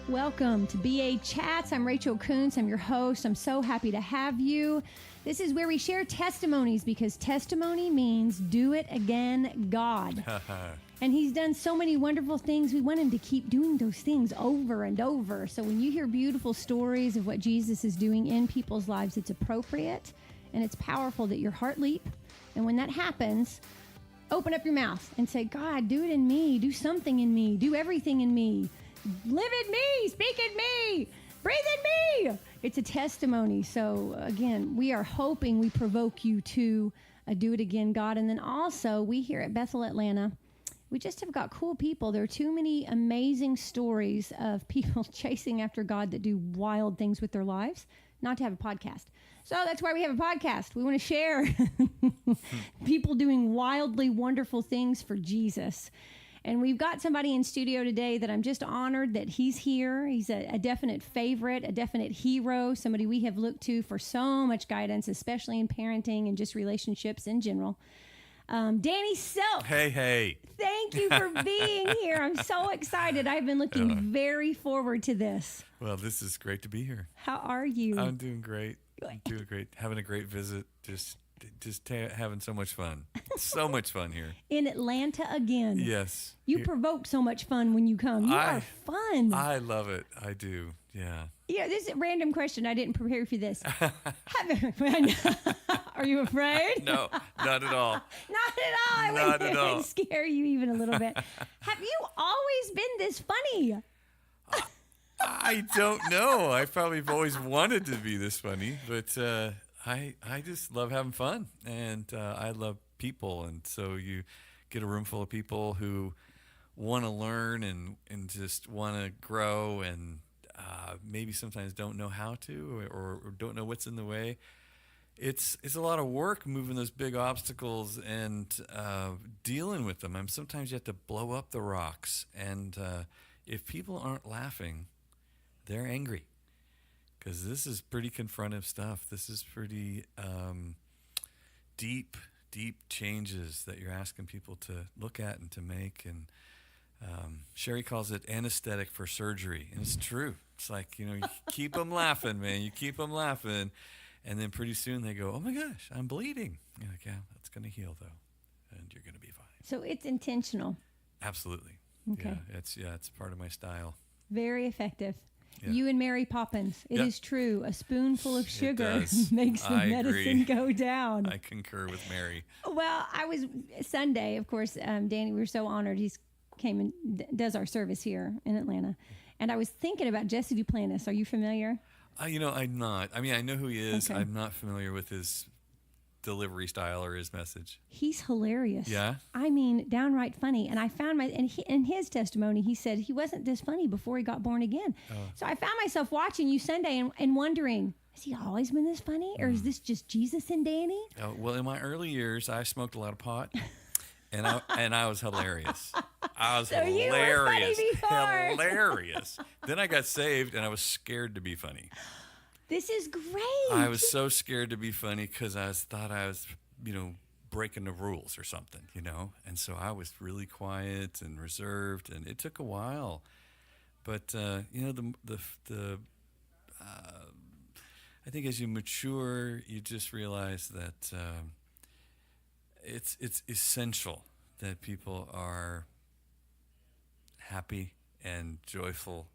Welcome to BA Chats. I'm Rachel Kuntz. I'm your host. I'm so happy to have you. This is where we share testimonies because testimony means do it again, God. And he's done so many wonderful things. We want him to keep doing those things over and over. So when you hear beautiful stories of what Jesus is doing in people's lives, it's appropriate and it's powerful that your heart leap. And when that happens, open up your mouth and say, God, do it in me. Do something in me. Do everything in me. Live in me, speak in me, breathe in me. It's a testimony. So again, we are hoping we provoke you to do it again, God. And then also we here at Bethel Atlanta, we just have got cool people. There are too many amazing stories of people chasing after God that do wild things with their lives, not to have a podcast. So that's why we have a podcast. We want to share people doing wildly wonderful things for Jesus. And we've got somebody in studio today that I'm just honored that he's here. He's a definite favorite, a definite hero, somebody we have looked to for so much guidance, especially in parenting and just relationships in general. Danny Silk. Hey. Thank you for being here. I'm so excited. I've been looking very forward to this. Well, this is great to be here. How are you? I'm doing great. Having a great visit. Just having so much fun. So much fun here. In Atlanta again. Yes. You provoke so much fun when you come. You are fun. I love it. I do. Yeah. Yeah, this is a random question. I didn't prepare for this. Are you afraid? No, not at all. Not at all. I wouldn't scare you even a little bit. Have you always been this funny? I don't know. I probably have always wanted to be this funny, but I just love having fun, and I love people, and so you get a room full of people who want to learn and just want to grow, and maybe sometimes don't know how to or don't know what's in the way. It's a lot of work moving those big obstacles and dealing with them. Sometimes you have to blow up the rocks, and if people aren't laughing, they're angry. Because this is pretty confrontive stuff. This is pretty deep changes that you're asking people to look at and to make. And Sherry calls it anesthetic for surgery. And it's true. It's like, you keep them laughing, man. You keep them laughing. And then pretty soon they go, oh, my gosh, I'm bleeding. You're like, yeah, that's going to heal, though. And you're going to be fine. So it's intentional. Absolutely. Okay. Yeah, it's part of my style. Very effective. Yeah. You and Mary Poppins. It is true. A spoonful of sugar makes the medicine go down. I concur with Mary. Well, I was Sunday, of course, Danny, we were so honored. He's came and does our service here in Atlanta. And I was thinking about Jesse Duplantis. Are you familiar? I'm not. I mean, I know who he is. Okay. I'm not familiar with his delivery style or his message. He's hilarious. Yeah? I mean, downright funny. And I found in his testimony, he said he wasn't this funny before he got born again. Oh. So I found myself watching you Sunday and wondering, has he always been this funny? Or is this just Jesus and Danny? Oh, well, in my early years, I smoked a lot of pot. And I was hilarious. I was hilarious. Hilarious. Then I got saved and I was scared to be funny. This is great. I was so scared to be funny because I thought I was, breaking the rules or something, And so I was really quiet and reserved, and it took a while. But I think as you mature, you just realize that it's essential that people are happy and joyful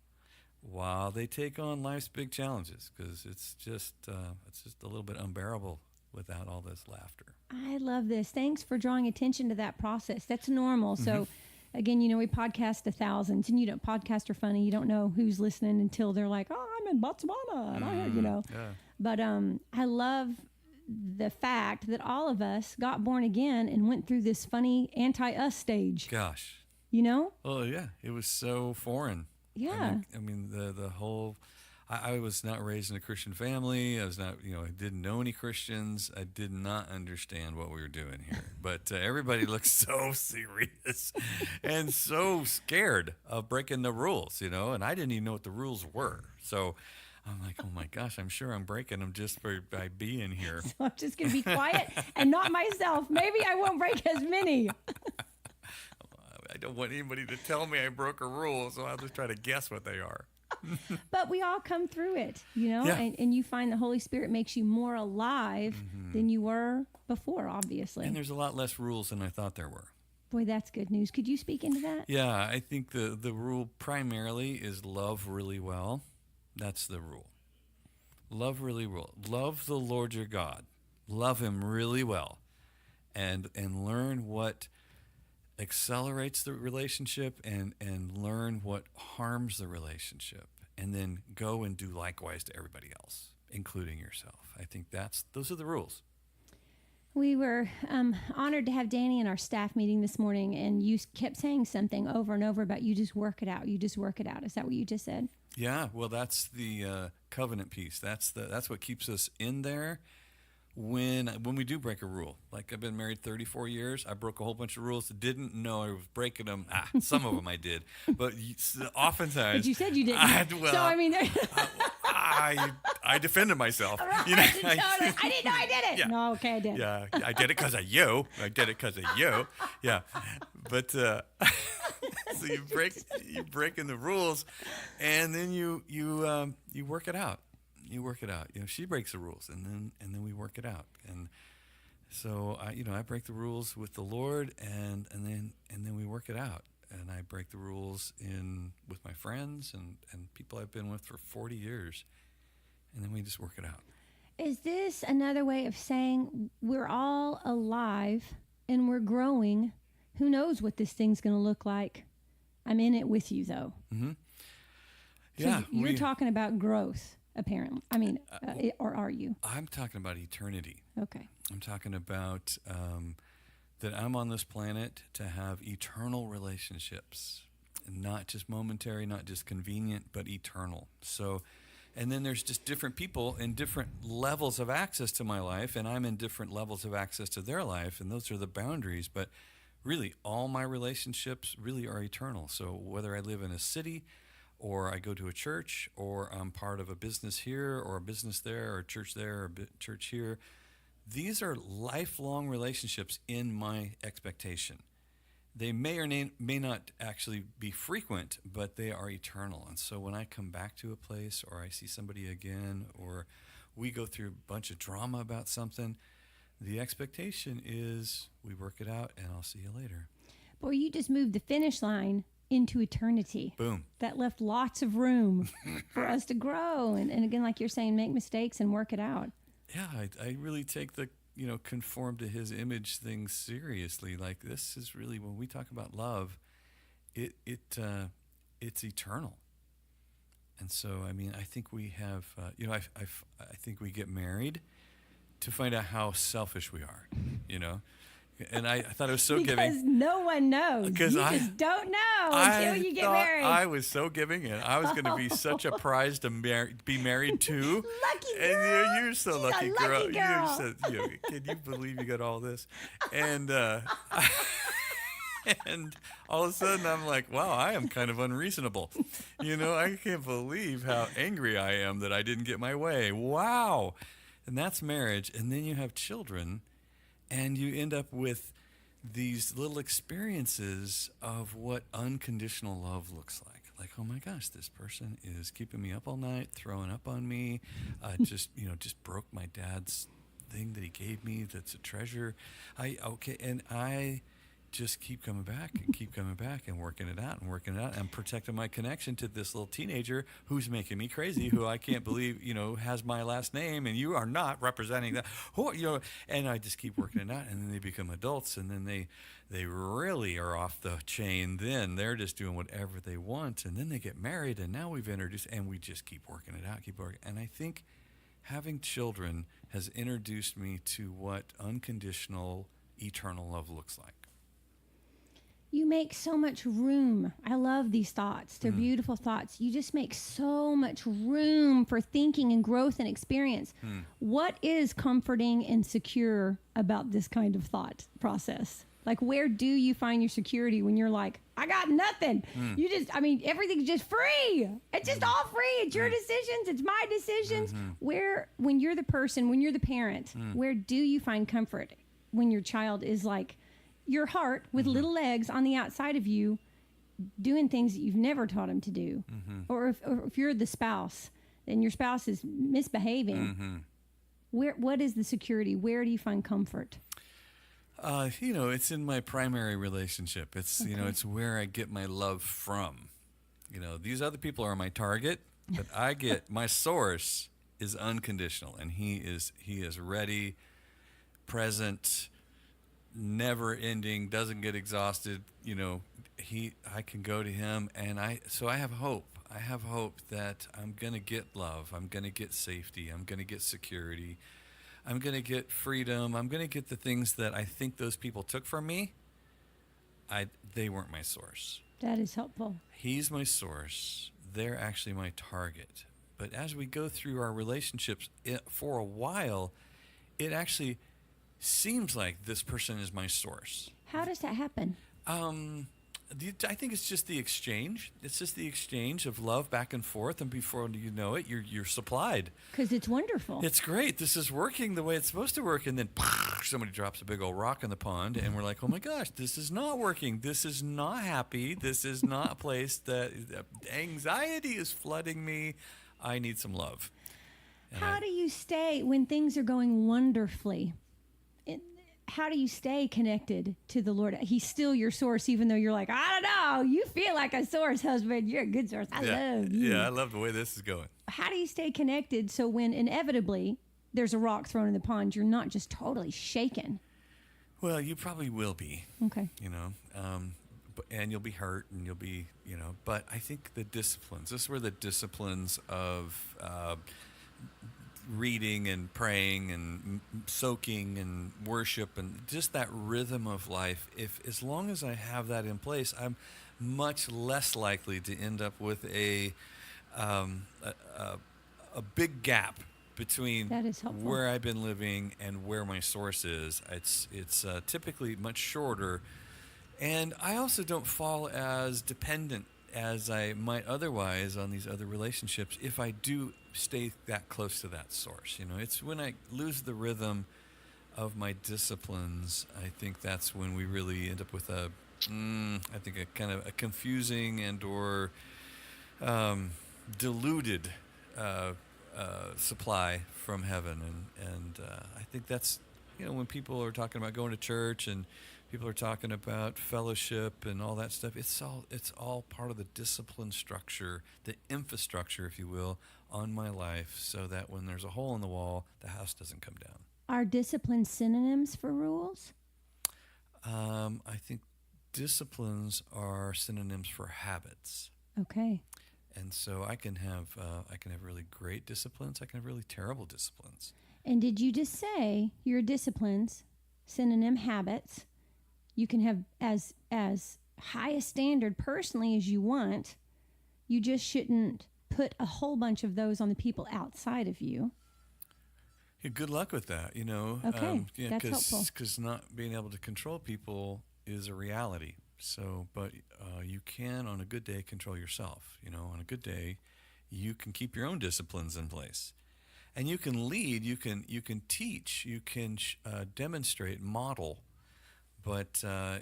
while they take on life's big challenges, because it's just a little bit unbearable without all this laughter. I love this. Thanks for drawing attention to that process. That's normal. Mm-hmm. So again, we podcast to thousands, and podcasts are funny. You don't know who's listening until they're like, oh, I'm in Botswana, and I heard, Yeah. But I love the fact that all of us got born again and went through this funny anti-us stage. Gosh. Oh, yeah. It was so foreign. Yeah. I mean the whole, I was not raised in a Christian family. I was not, I didn't know any Christians. I did not understand what we were doing here. But everybody looked so serious and so scared of breaking the rules, and I didn't even know what the rules were. So I'm like, oh my gosh, I'm sure I'm breaking them just by being here. So I'm just going to be quiet and not myself. Maybe I won't break as many. I don't want anybody to tell me I broke a rule, so I'll just try to guess what they are. But we all come through it, Yeah. and you find the Holy Spirit makes you more alive than you were before, obviously. And there's a lot less rules than I thought there were. Boy, that's good news. Could you speak into that? Yeah, I think the rule primarily is love really well. That's the rule. Love really well. Love the Lord your God. Love him really well. And learn what accelerates the relationship and learn what harms the relationship. And then go and do likewise to everybody else, including yourself. I think those are the rules. We were honored to have Danny in our staff meeting this morning, and you kept saying something over and over about you just work it out. You just work it out. Is that what you just said? Yeah, well, that's the covenant piece. That's what keeps us in there when we do break a rule. Like, I've been married 34 years. I broke a whole bunch of rules. Didn't know I was breaking them. Some of them I did, but oftentimes. But you said you didn't. So I mean, I defended myself. Right, I didn't know I did it. Yeah. No, okay, I did. Yeah, I did it because of you. Yeah, but so you're breaking the rules, and then you work it out. You work it out. She breaks the rules, and then we work it out. And so I break the rules with the Lord, and then we work it out. And I break the rules with my friends and people I've been with for 40 years, and then we just work it out. Is this another way of saying we're all alive and we're growing? Who knows what this thing's going to look like? I'm in it with you, though. Mm-hmm. So Yeah, you're talking about growth, apparently. I mean, or are you? I'm talking about eternity. Okay. I'm talking about that I'm on this planet to have eternal relationships, not just momentary, not just convenient, but eternal. So, and then there's just different people in different levels of access to my life, and I'm in different levels of access to their life, and those are the boundaries. But really, all my relationships really are eternal. So whether I live in a city, or I go to a church, or I'm part of a business here, or a business there, or a church there, or a church here, these are lifelong relationships in my expectation. They may or may not actually be frequent, but they are eternal. And so when I come back to a place, or I see somebody again, or we go through a bunch of drama about something, the expectation is we work it out, and I'll see you later. Boy, you just moved the finish line into eternity. Boom. That left lots of room for us to grow. And again, like you're saying, make mistakes and work it out. Yeah, I really take the, conform to his image thing seriously. Like, this is really, when we talk about love, it's eternal. And so, I mean, I think we have, I think we get married to find out how selfish we are, And I thought it was so giving. Because no one knows. Because you just don't know until you get married. I was so giving, and I was going to be such a prize to be married to. Lucky girl. And you're so She's lucky, a girl. lucky girl. Can you believe you got all this? And and all of a sudden, I'm like, wow, I am kind of unreasonable. I can't believe how angry I am that I didn't get my way. Wow. And that's marriage. And then you have children. And you end up with these little experiences of what unconditional love looks like. Like, oh my gosh, this person is keeping me up all night, throwing up on me, just broke my dad's thing that he gave me that's a treasure. And I just keep coming back and working it out and protecting my connection to this little teenager who's making me crazy, who I can't believe, has my last name, and you are not representing that, and I just keep working it out. And then they become adults, and then they really are off the chain. Then they're just doing whatever they want, and then they get married, and now we've introduced, and we just keep working it out, and I think having children has introduced me to what unconditional eternal love looks like. You make so much room. I love these thoughts. They're beautiful thoughts. You just make so much room for thinking and growth and experience. What is comforting and secure about this kind of thought process? Like, where do you find your security when you're like, I got nothing? Everything's just free. It's just all free. It's your decisions. It's my decisions. When you're the person, when you're the parent, where do you find comfort when your child is like, your heart with little legs on the outside of you doing things that you've never taught them to do. Or if you're the spouse, then your spouse is misbehaving. What is the security? Where do you find comfort? It's in my primary relationship. It's, it's where I get my love from. These other people are my target, but I get my source is unconditional, and he is ready, present, never ending, doesn't get exhausted. I can go to him, and I have hope. I have hope that I'm going to get love. I'm going to get safety. I'm going to get security. I'm going to get freedom. I'm going to get the things that I think those people took from me. They weren't my source. That is helpful. He's my source. They're actually my target. But as we go through our relationships for a while, it actually seems like this person is my source. How does that happen? I think it's just the exchange. It's just the exchange of love back and forth, and before you know it, you're supplied. Because it's wonderful. It's great. This is working the way it's supposed to work, and then somebody drops a big old rock in the pond, and we're like, oh my gosh, this is not working. This is not happy. This is not a place that anxiety is flooding me. I need some love. How do you stay when things are going wonderfully? How do you stay connected to the Lord? He's still your source, even though you're like, I don't know. You feel like a source, husband. You're a good source. I love you. Yeah, I love the way this is going. How do you stay connected so when inevitably there's a rock thrown in the pond, you're not just totally shaken? Well, you probably will be. Okay. And you'll be hurt, and you'll be, but I think the disciplines, this is where the disciplines of reading and praying and soaking and worship and just that rhythm of life, as long as I have that in place, I'm much less likely to end up with a big gap between where I've been living and where my source is. It's typically much shorter, and I also don't fall as dependent as I might otherwise on these other relationships if I do stay that close to that source. It's when I lose the rhythm of my disciplines, I think that's when we really end up with a kind of a confusing and or diluted supply from heaven. And I think that's, when people are talking about going to church and people are talking about fellowship and all that stuff, it's all part of the discipline structure, the infrastructure, if you will, on my life, so that when there's a hole in the wall, the house doesn't come down. Are discipline synonyms for rules? I think disciplines are synonyms for habits. Okay. And so I can have really great disciplines. I can have really terrible disciplines. And did you just say your disciplines, synonym habits, you can have as high a standard personally as you want? You just shouldn't put a whole bunch of those on the people outside of you. Yeah, good luck with that. Okay, that's helpful. Because not being able to control people is a reality. So, but you can, on a good day, control yourself. On a good day, you can keep your own disciplines in place, and you can lead. You can teach. You can demonstrate, model. But I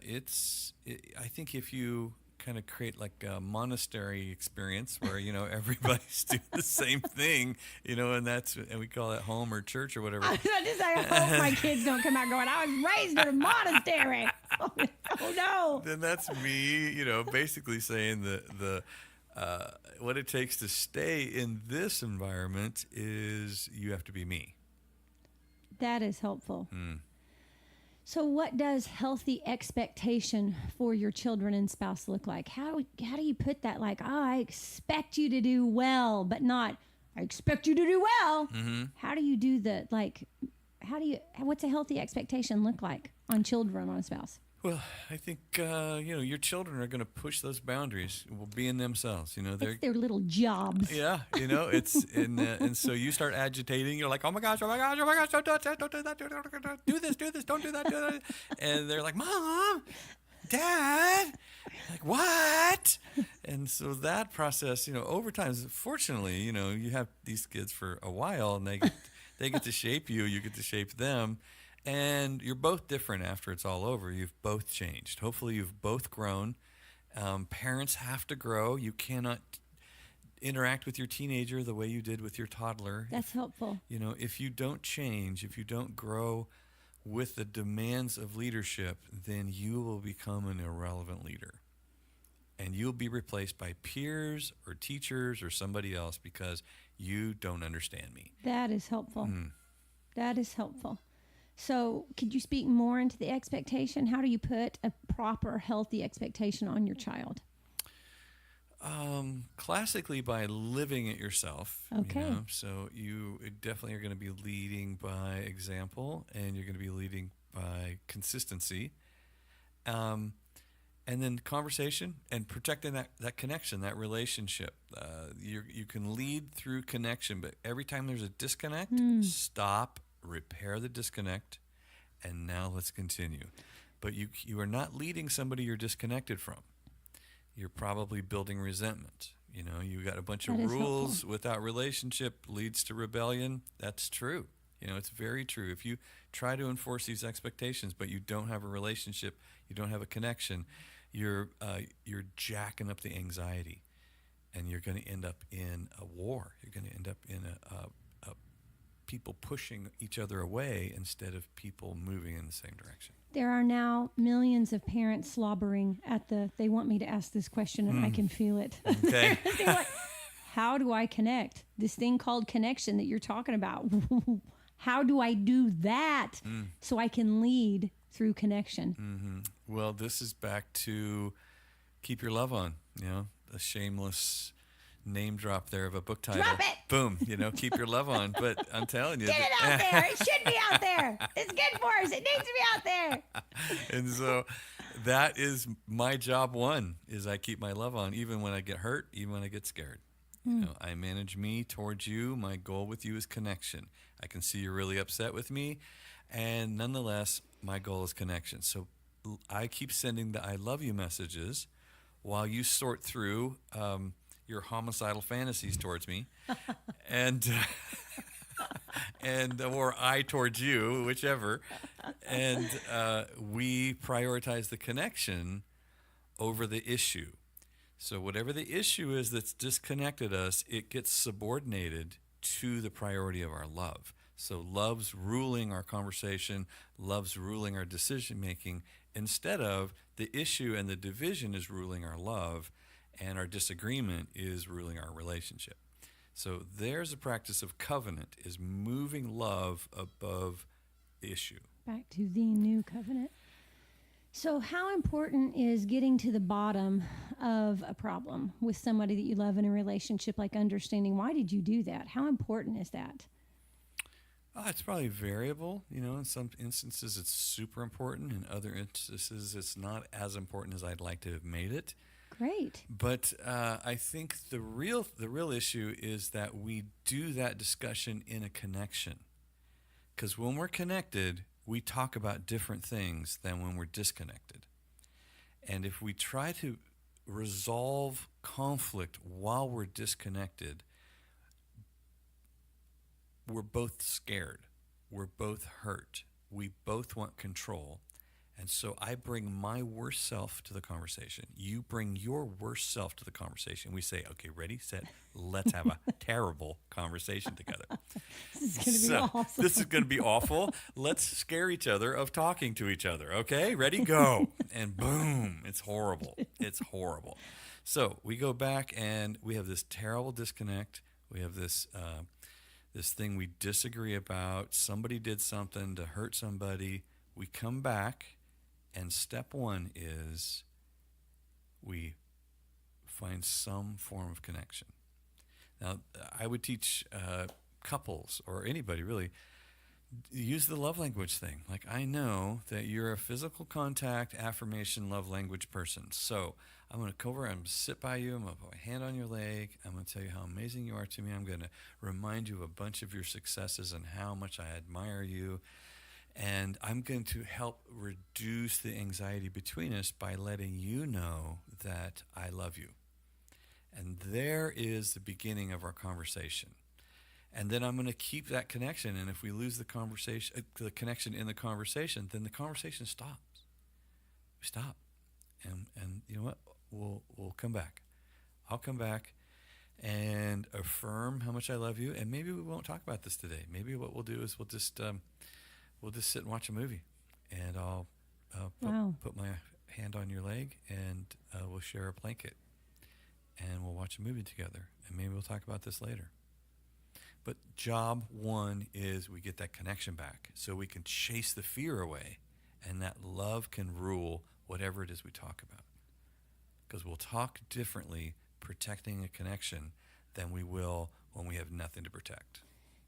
think if you kind of create like a monastery experience where everybody's doing the same thing, and we call it home or church or whatever. I hope my kids don't come out going, I was raised in a monastery. Oh no. Then that's me, basically saying the what it takes to stay in this environment is you have to be me. That is helpful. So what does healthy expectation for your children and spouse look like? How do you put that, like, I expect you to do well, but not, I expect you to do well? Mm-hmm. How do you do that? Like, what's a healthy expectation look like on children, on a spouse? Well, I think, your children are going to push those boundaries, being themselves. It's their little jobs. Yeah, it's, and so you start agitating. You're like, oh my gosh, don't do that, do this, don't do that. And they're like, Mom, Dad, like, what? And so that process, over time, fortunately, you have these kids for a while, and they get to shape you, you get to shape them. And you're both different after it's all over. You've both changed. Hopefully you've both grown, Parents have to grow. You cannot interact with your teenager the way you did with your toddler. That's helpful. If you don't change, if you don't grow with the demands of leadership, then you will become an irrelevant leader. And you'll be replaced by peers or teachers or somebody else because you don't understand me. That is helpful. That is helpful. So could you speak more into the expectation? How do you put a proper, healthy expectation on your child? Classically by living it yourself. Okay. So you definitely are going to be leading by example, and you're going to be leading by consistency. And then conversation and protecting that connection, that relationship. You can lead through connection, but every time there's a disconnect, stop, repair the disconnect, and now let's continue. But you are not leading somebody you're disconnected from. You're probably building resentment. You got a bunch of rules helpful. without relationship leads to rebellion. That's true. It's very true. If you try to enforce these expectations, but you don't have a relationship, you don't have a connection, you're jacking up the anxiety, and you're going to end up in a war. You're going to end up in a people pushing each other away instead of people moving in the same direction. There are now millions of parents slobbering they want me to ask this question, and I can feel it. Okay. How do I connect? This thing called connection that you're talking about. How do I do that so I can lead through connection? Mm-hmm. Well, this is back to keep your love on, a shameless name drop there of a book title. Drop it! Boom, keep your love on. But I'm telling you. Get it out there. It should be out there. It's good for us. It needs to be out there. And so that is my job one, is I keep my love on, even when I get hurt, even when I get scared. I manage me towards you. My goal with you is connection. I can see you're really upset with me, and nonetheless, my goal is connection. So I keep sending the I love you messages while you sort through your homicidal fantasies towards me, and or I towards you, whichever, and we prioritize the connection over the issue. So whatever the issue is that's disconnected us, it gets subordinated to the priority of our love. So love's ruling our conversation, love's ruling our decision making, instead of the issue and the division is ruling our love, and our disagreement is ruling our relationship. So there's a practice of covenant, is moving love above the issue. Back to the new covenant. So how important is getting to the bottom of a problem with somebody that you love in a relationship, like understanding why did you do that? How important is that? It's probably variable. In some instances it's super important. In other instances it's not as important as I'd like to have made it. Great. But I think the real issue is that we do that discussion in a connection. Because when we're connected, we talk about different things than when we're disconnected. And if we try to resolve conflict while we're disconnected, we're both scared. We're both hurt. We both want control. And so I bring my worst self to the conversation. You bring your worst self to the conversation. We say, okay, ready, set, let's have a terrible conversation together. This is going to be awesome. This is going to be awful. Let's scare each other of talking to each other. Okay, ready, go. And boom, it's horrible. It's horrible. So we go back and we have this terrible disconnect. We have this thing we disagree about. Somebody did something to hurt somebody. We come back. And step one is we find some form of connection. Now, I would teach couples or anybody really, use the love language thing. Like, I know that you're a physical contact, affirmation, love language person. So I'm going to come over, I'm going to sit by you, I'm going to put my hand on your leg, I'm going to tell you how amazing you are to me, I'm going to remind you of a bunch of your successes and how much I admire you. And I'm going to help reduce the anxiety between us by letting you know that I love you. And there is the beginning of our conversation. And then I'm going to keep that connection. And if we lose the connection in the conversation, then the conversation stops. We stop. And then you know what? We'll come back. I'll come back and affirm how much I love you. And maybe we won't talk about this today. Maybe what we'll do is we'll just sit and watch a movie, and I'll put my hand on your leg, and we'll share a blanket, and we'll watch a movie together, and maybe we'll talk about this later. But job one is we get that connection back so we can chase the fear away, and that love can rule whatever it is we talk about. Because we'll talk differently protecting a connection than we will when we have nothing to protect.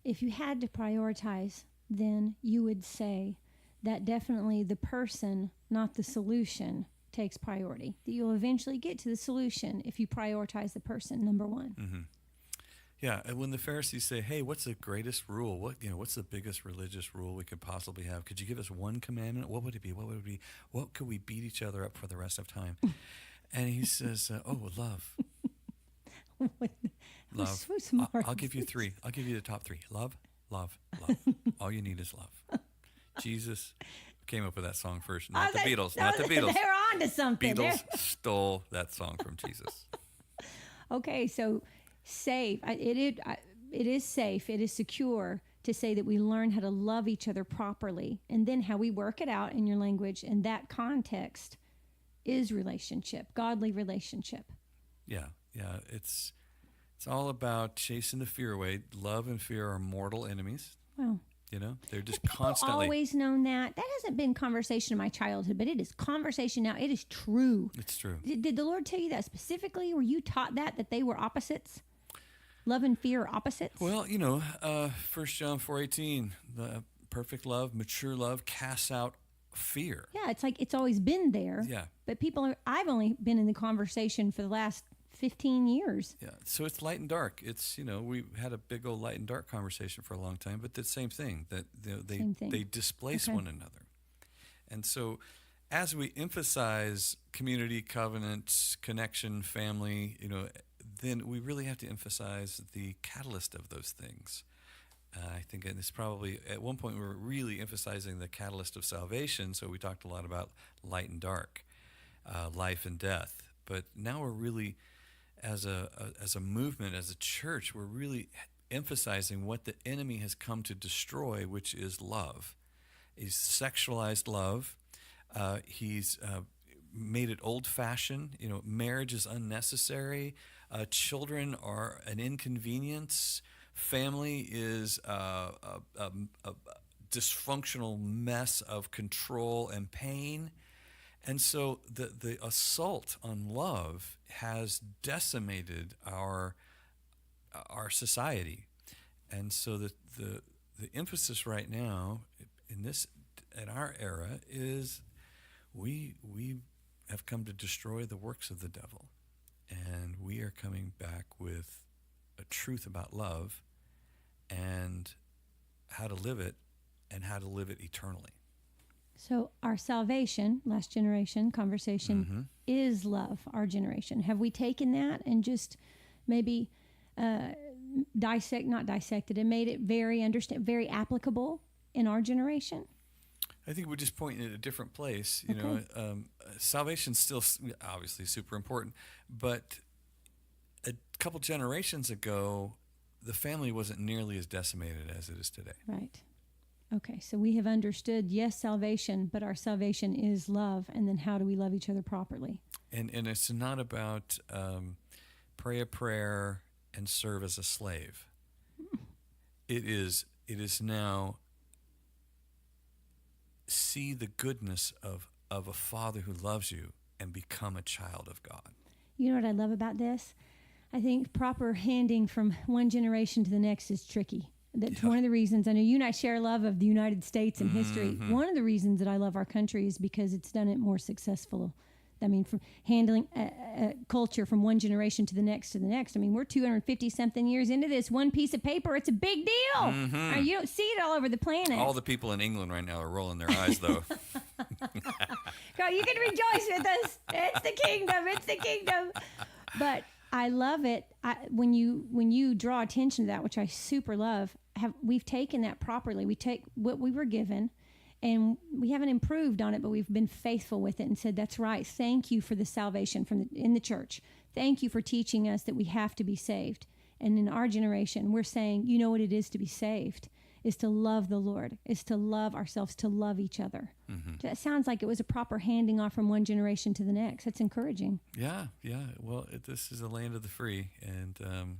If you had to prioritize, then you would say that definitely the person, not the solution, takes priority. That you'll eventually get to the solution if you prioritize the person, number one. Mm-hmm. Yeah, and when the Pharisees say, "Hey, what's the greatest rule? What's the biggest religious rule we could possibly have? Could you give us one commandment? What would it be? What would it be? What could we beat each other up for the rest of time?" And he says, love. Love. So smart. I'll give you three. I'll give you the top three. Love, love, love. All you need is love. Jesus came up with that song first, not the Beatles. Not the Beatles. They're on to something. Beatles stole that song from Jesus. Okay, so safe. It is safe. It is secure to say that we learn how to love each other properly, and then how we work it out in your language. And that context is relationship, godly relationship. Yeah. It's all about chasing the fear away. Love and fear are mortal enemies. Wow. They're just People constantly. Always known that. That hasn't been conversation in my childhood, but it is conversation now. It is true. It's true. Did the Lord tell you that specifically? Were you taught that they were opposites? Love and fear are opposites? Well, 1 John 4:18, the perfect love, mature love casts out fear. Yeah, it's like it's always been there. Yeah. But I've only been in the conversation for the last 15 years. Yeah, so it's light and dark. It's, we had a big old light and dark conversation for a long time, but the same thing, that they displace one another. And so as we emphasize community, covenant, connection, family, then we really have to emphasize the catalyst of those things. I think it's probably, at one point, we were really emphasizing the catalyst of salvation, so we talked a lot about light and dark, life and death. But now we're really, as a movement, as a church, we're really emphasizing what the enemy has come to destroy, which is love. He's sexualized love. He's made it old-fashioned. Marriage is unnecessary. Children are an inconvenience. Family is a dysfunctional mess of control and pain. And so the assault on love has decimated our society. And so the emphasis right now in our era is we have come to destroy the works of the devil. And we are coming back with a truth about love and how to live it, and how to live it eternally. So our salvation, last generation conversation, is love, our generation. Have we taken that and just maybe not dissected and made it very applicable in our generation? I think we're just pointing at a different place. Salvation's still obviously super important, but a couple generations ago, the family wasn't nearly as decimated as it is today. Right. Okay, so we have understood, yes, salvation, but our salvation is love, and then how do we love each other properly? And it's not about pray a prayer and serve as a slave. It is now see the goodness of a father who loves you and become a child of God. You know what I love about this? I think proper handing from one generation to the next is tricky. That's one of the reasons. I know you and I share love of the United States and history. One of the reasons that I love our country is because it's done it more successful. I mean, from handling culture from one generation to the next. I mean, we're 250-something years into this. One piece of paper, it's a big deal. You don't see it all over the planet. All the people in England right now are rolling their eyes, though. Girl, you can rejoice with us. It's the kingdom. But I love it when you draw attention to that, which I super love. We've taken that properly. We take what we were given, and we haven't improved on it, but we've been faithful with it and said, that's right. Thank you for the salvation in the church. Thank you for teaching us that we have to be saved. And in our generation, we're saying, you know what it is to be saved, is to love the Lord, is to love ourselves, to love each other. Mm-hmm. That sounds like it was a proper handing off from one generation to the next. That's encouraging. Yeah. Well, this is a land of the free, and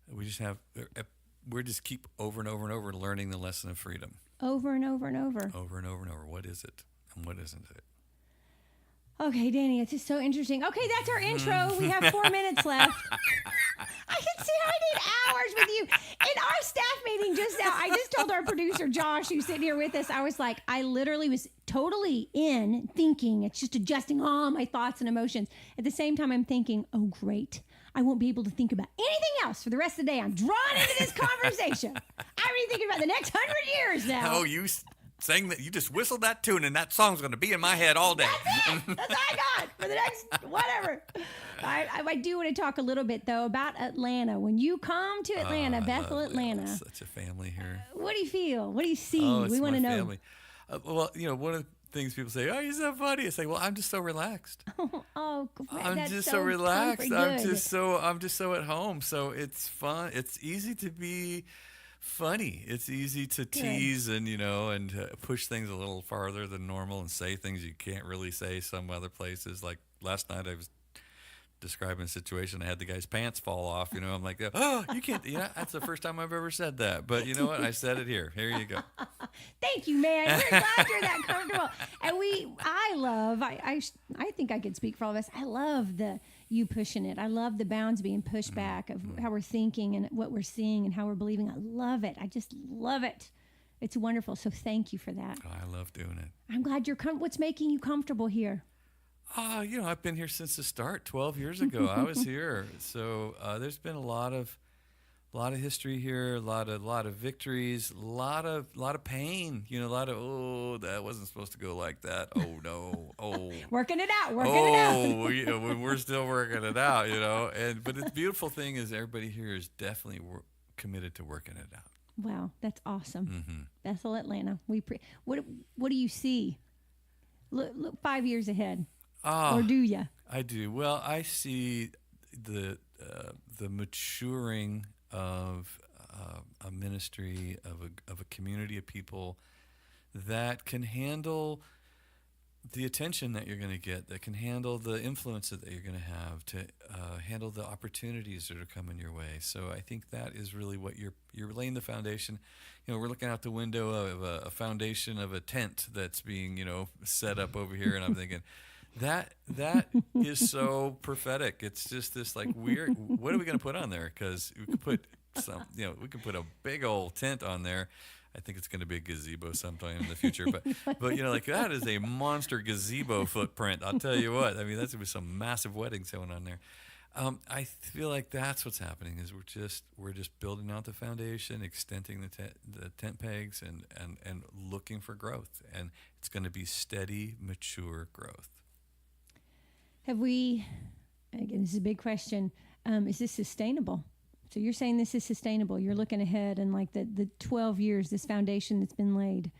we just keep over and over and over learning the lesson of freedom. Over and over and over. Over and over and over. What is it and what isn't it? Okay, Danny, it's just so interesting. Okay, that's our intro. We have 4 minutes left. I can see I need hours with you. In our staff meeting just now, I just told our producer, Josh, who's sitting here with us, I was like, I literally was totally in thinking. It's just adjusting all my thoughts and emotions. At the same time, I'm thinking, oh, great. I won't be able to think about anything else for the rest of the day. I'm drawn into this conversation. I'm already thinking about the next 100 years now. Oh, you saying that you just whistled that tune and that song's going to be in my head all day. That's it. That's all I got for the next whatever. I do want to talk a little bit, though, about Atlanta. When you come to Atlanta, Bethel, Atlanta. Such a family here. What do you feel? What do you see? Oh, we want to know. Family. Well, one of the things people say, oh, you're so funny. I say, well, I'm just so relaxed. Oh, I'm just so relaxed. I'm just so at home. So it's fun. It's easy to be funny. It's easy to tease and push things a little farther than normal and say things you can't really say some other places. Like last night, I was describing a situation. I had the guy's pants fall off. I'm like, oh, you can't. Yeah, that's the first time I've ever said that. But you know what? I said it here. Here you go. Thank you, man. We're glad you're that comfortable. And I think I could speak for all of us. I love you pushing it. I love the bounds being pushed back of how we're thinking and what we're seeing and how we're believing. I love it. I just love it. It's wonderful. So thank you for that. Oh, I love doing it. I'm glad what's making you comfortable here? I've been here since the start. 12 years ago, I was here. So there's been a lot of history here, a lot of victories, a lot of pain. A lot of that wasn't supposed to go like that. Oh no, working it out. We're still working it out. But the beautiful thing is everybody here is definitely committed to working it out. Wow, that's awesome. Mm-hmm. Bethel, Atlanta. What do you see? Look 5 years ahead. Or do you? I do. Well, I see the maturing of a ministry, of a community of people that can handle the attention that you're going to get, that can handle the influence that you're going to have, to handle the opportunities that are coming your way. So I think that is really what you're laying the foundation. We're looking out the window of a foundation of a tent that's being set up over here, and I'm thinking, That is so prophetic. It's just this like weird. What are we going to put on there? Because we could put we could put a big old tent on there. I think it's going to be a gazebo sometime in the future. But like that is a monster gazebo footprint. I'll tell you what. I mean, that's going to be some massive weddings going on there. I feel like that's what's happening. Is we're just building out the foundation, extending the tent pegs, and looking for growth. And it's going to be steady, mature growth. Have we, again, this is a big question, is this sustainable? So you're saying this is sustainable. You're looking ahead and like the 12 years, this foundation that's been laid.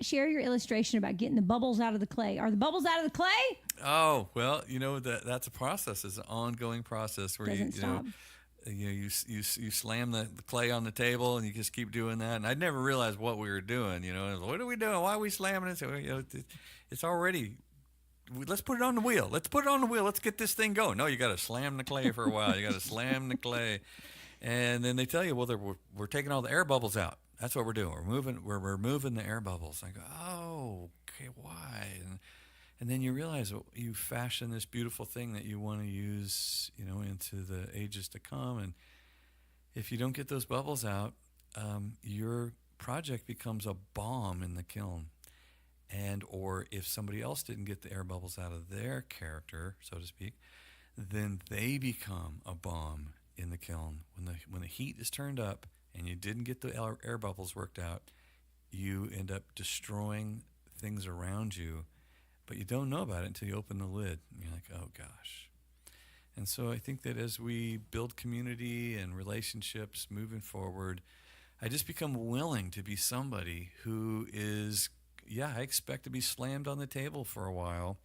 Share your illustration about getting the bubbles out of the clay. Are the bubbles out of the clay? Oh, well, that's a process. It's an ongoing process where Doesn't stop. You slam the clay on the table and you just keep doing that. And I'd never realized what we were doing. What are we doing? Why are we slamming it? So, it's already... Let's put it on the wheel. Let's get this thing going. No, you got to slam the clay for a while. You got to slam the clay. And then they tell you, well, we're taking all the air bubbles out. That's what we're doing. We're removing the air bubbles. I go, oh, okay, why? And then you realize you fashion this beautiful thing that you want to use, into the ages to come. And if you don't get those bubbles out, your project becomes a bomb in the kiln. Or if somebody else didn't get the air bubbles out of their character, so to speak, then they become a bomb in the kiln. When the heat is turned up and you didn't get the air bubbles worked out, you end up destroying things around you, but you don't know about it until you open the lid. And you're like, oh gosh. And so I think that as we build community and relationships moving forward, I just become willing to be somebody who is yeah, I expect to be slammed on the table for a while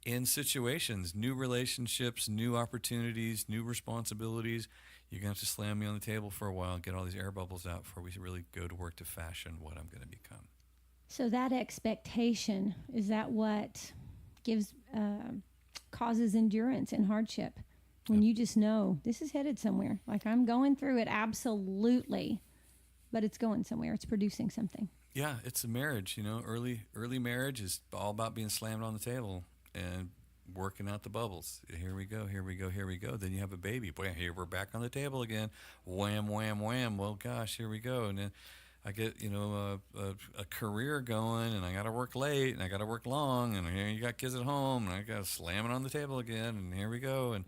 in situations, new relationships, new opportunities, new responsibilities. You're going to have to slam me on the table for a while and get all these air bubbles out before we really go to work to fashion what I'm going to become. So that expectation, is that what gives causes endurance and hardship? When you just know this is headed somewhere. Like, I'm going through it, absolutely, but it's going somewhere. It's producing something. Yeah, it's a marriage. Early marriage is all about being slammed on the table and working out the bubbles. Here we go, here we go, here we go. Then you have a baby. Boy, here we're back on the table again. Wham, wham, wham. Well, gosh, here we go. And then I get, a career going, and I got to work late, and I got to work long, and here you got kids at home, and I got to slam it on the table again, and here we go. And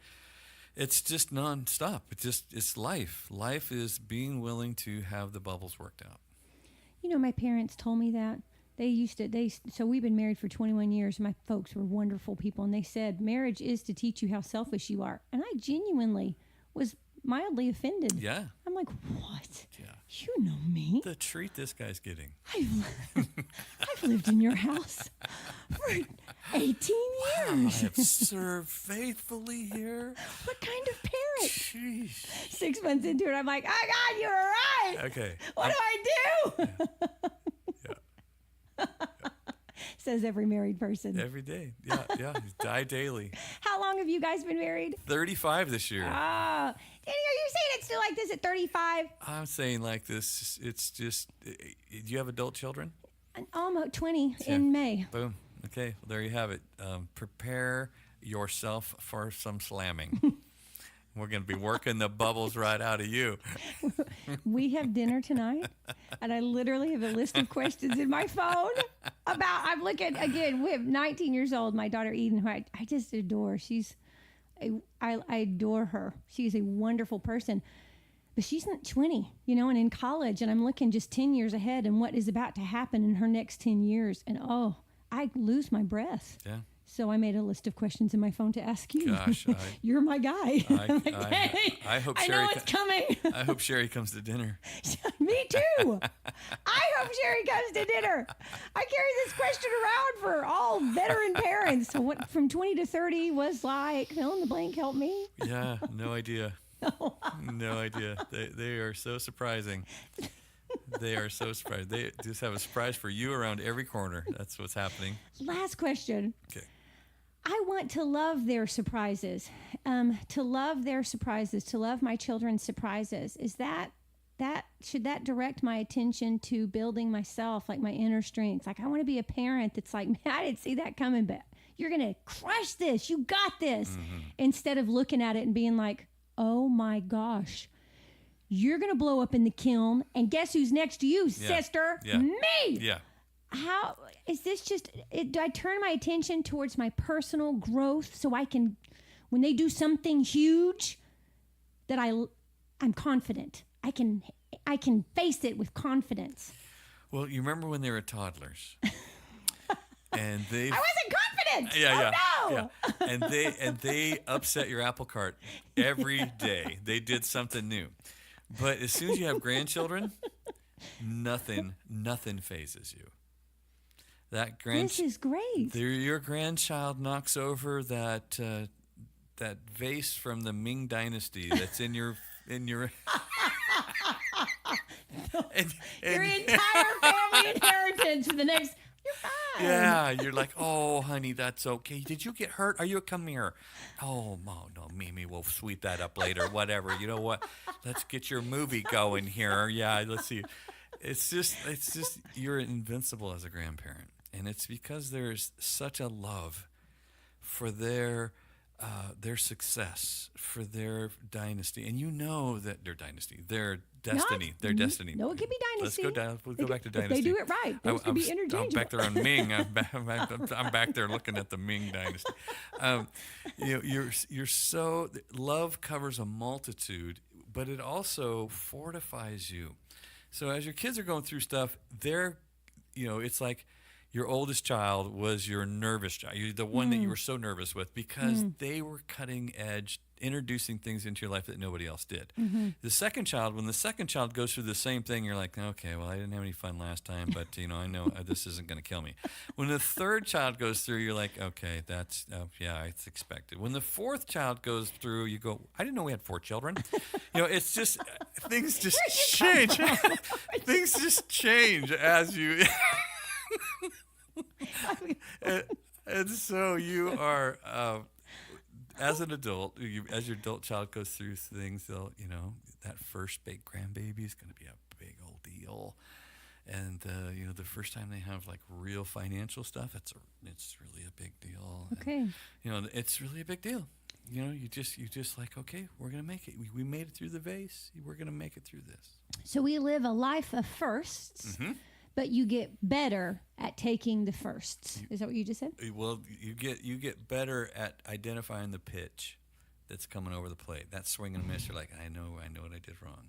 it's just nonstop. It's life. Life is being willing to have the bubbles worked out. My parents told me that. So we've been married for 21 years. My folks were wonderful people, and they said marriage is to teach you how selfish you are. And I genuinely was mildly offended. Yeah. I'm like, what? Yeah. You know me. The treat this guy's getting. I've lived in your house for 18 years. Wow, I have served faithfully here. What kind of parent? Jeez. 6 months into it, I'm like, oh, God, you were right. Okay. What do I do? Yeah. Says every married person. Every day. Yeah. Die daily. How long have you guys been married? 35 this year. Ah, Danny, are you saying it's still like this at 35? I'm saying like this. It's just, do you have adult children? Almost 20 Yeah. in May. Boom. Okay. Well, there you have it. Prepare yourself for some slamming. We're going to be working the bubbles right out of you. We have dinner tonight, and I literally have a list of questions in my phone I'm looking, again, we have 19 years old, my daughter Eden, who I just adore. I adore her. She's a wonderful person. But she's not 20, and in college, and I'm looking just 10 years ahead and what is about to happen in her next 10 years. And, I lose my breath. Yeah. So I made a list of questions in my phone to ask you. Gosh, You're my guy. I hope I Sherry. know it's coming. I hope Sherry comes to dinner. Me too. I hope Sherry comes to dinner. I carry this question around for all veteran parents. So what from 20 to 30 was like, fill in the blank, help me. Yeah, no idea. No idea. They are so surprising. They are so surprised. They just have a surprise for you around every corner. That's what's happening. Last question. Okay. I want to love their surprises. To love their surprises, to love my children's surprises. Is that should that direct my attention to building myself, like my inner strength? Like, I want to be a parent that's like, man, I didn't see that coming, but you're going to crush this. You got this. Mm-hmm. Instead of looking at it and being like, oh my gosh, you're going to blow up in the kiln. And guess who's next to you, sister? Yeah. Me. Yeah. How is this do I turn my attention towards my personal growth so I can, when they do something huge, that I'm confident. I can face it with confidence. Well, you remember when they were toddlers, and they I wasn't confident. Yeah. And they upset your apple cart every day. They did something new. But as soon as you have grandchildren, nothing phases you. This is great. Your grandchild knocks over that vase from the Ming Dynasty that's in your your entire family inheritance for the next. You're fine. Yeah, you're like, oh, honey, that's okay. Did you get hurt? Are you come here? Oh, no, Mimi, we'll sweep that up later. Whatever. You know what? Let's get your movie going here. Yeah, let's see. It's just you're invincible as a grandparent, and it's because there's such a love for their success, for their dynasty, and you know that their dynasty, their destiny, their destiny. No, it can be dynasty. Let's go down. We'll go back to dynasty. If they do it right, those can be interchangeable. I'm back there on Ming. I'm back there looking at the Ming dynasty. You're so love covers a multitude, but it also fortifies you. So as your kids are going through stuff, it's like your oldest child was your nervous child, the one that you were so nervous with, because they were cutting edge, introducing things into your life that nobody else did. The second child, when the second child goes through the same thing, you're like, okay, well, I didn't have any fun last time, but I know this isn't going to kill me. When the third child goes through, you're like, okay, that's it's expected. When the fourth child goes through, you go, I didn't know we had 4 children. It's just things just change. Things just change as you. and so you are. As an adult, as your adult child goes through things, they'll, that first big grandbaby is going to be a big old deal. And, the first time they have like real financial stuff, it's really a big deal. Okay. And, it's really a big deal. You just like, okay, we're going to make it. We made it through the vase. We're going to make it through this. So we live a life of firsts. Mm-hmm. But you get better at taking the firsts. Is that what you just said? Well, you get better at identifying the pitch that's coming over the plate. That swing and miss. You're like, I know what I did wrong.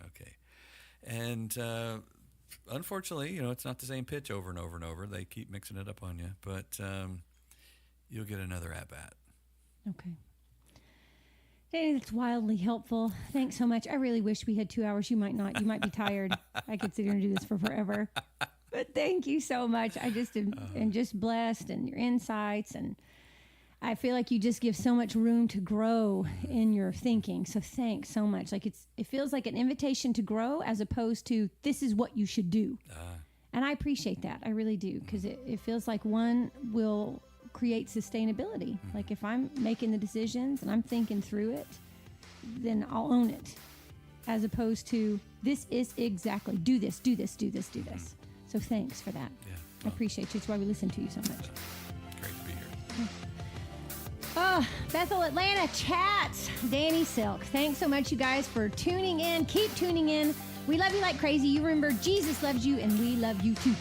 Okay. And unfortunately, it's not the same pitch over and over and over. They keep mixing it up on you, but you'll get another at bat. Okay. Danny, that's wildly helpful. Thanks so much. I really wish we had 2 hours. You might not. You might be tired. I could sit here and do this for forever. But thank you so much. I just am just blessed, and your insights, and I feel like you just give so much room to grow in your thinking. So thanks so much. Like it feels like an invitation to grow as opposed to this is what you should do. And I appreciate that. I really do, because it feels like one will create sustainability. Like if I'm making the decisions and I'm thinking through it, then I'll own it, as opposed to this is exactly do this. So thanks for that. Yeah, I appreciate you. It's why we listen to you so much. Great to be here. Oh, Bethel Atlanta Chats, Danny Silk. Thanks so much, you guys, for tuning in. Keep tuning in. We love you like crazy. You remember Jesus loves you, and we love you too.